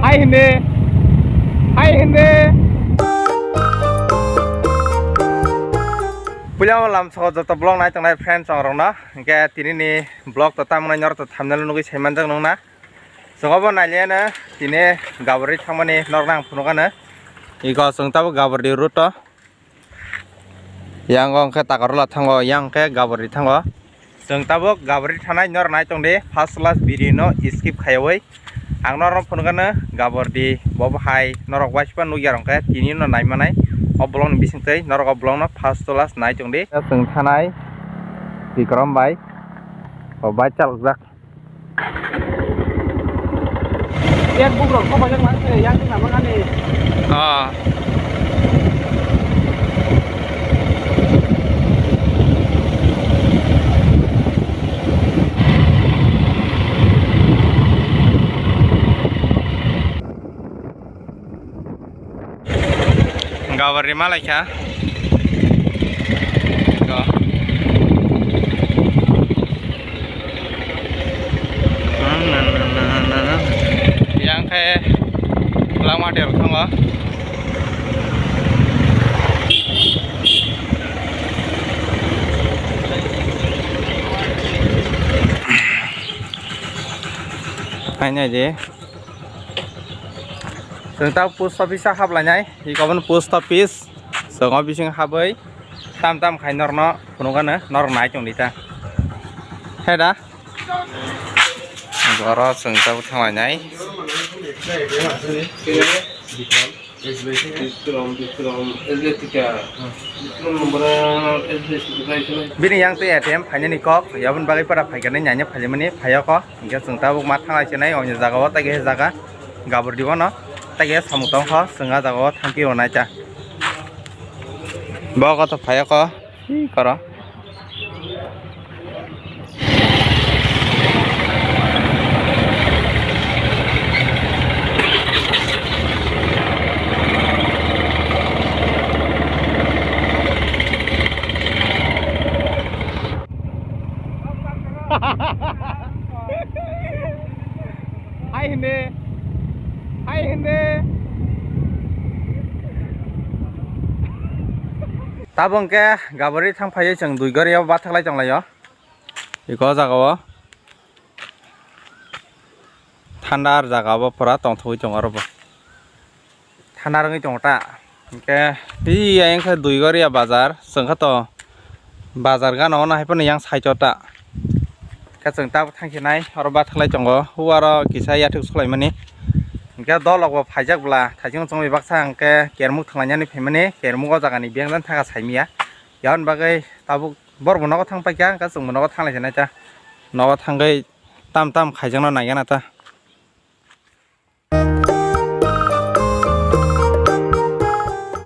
Hai Hinde. Hai Hinde. Punya malam soal jatuh blog naik tengah friends orang na, kayak tini nih blog tetap mengenyor tetap thumbnail nunggu semen teng nungna. Soal apa nanya na, tini gabari thang mana nornang punukan na, iko seng tahu gabar di route yang gong ke takarula thanggo, yang ke gabari thanggo. Seng tahu gabari thangna nyor naik tong deh, first class birino skip kayawai. Ang norong punukan na gabar di bawah hai norok wajibkan nunggu orang ke tini no naik mana. Oblong bising teh, norok oblong na first class naik tong deh. Seng thanai di kerom bay, baca lezat. Yang bukan kau banyak mana yang itu nama kan ni. Gabar di mana ya? Yang kayak lama dia rekam ah. Hanya je. Tentang post office hab lanyai, ikaman post office, sengaja bising habai, tam kain norno, penukan nor naik yang dita. Heda, goro sengaja utang lanyai. Bini yang tu ATM hanya nikok, ya pun bagi pada pagi ni nyanyi pagi mana pagi kok, jika sengaja buk matang lagi nai, orang jaga wat lagi jaga, gabur di mana? Tagi samutong kho senga jago thangki onai cha bawa kata phaya ko hi karo Hai Hinde. Hai Hinde. Tabung ke gabari thang phai chang dui gari ba thaklai chang lai yo iko jaga thandar jaga ba pura tong thui chang aro ba thandar ngi chang ta ke hi yang kha dui gari bazar sangkha to bazar ga no na hai pan yang sai chota ka chang ta thang khinai aro ba thaklai chang go huaro kisa ya thuk sklai mani Engkau dolok wa pajak bela, tajung cumi baksa engkau kermuk tengahnya ni pemene, kermuk aja kan ibiang dan thaga saimia, yaun bagai tabuk bor menawat thang pakai, engkau sung menawat thang lagi naya, nawat thang gay tam kajang no naya nata.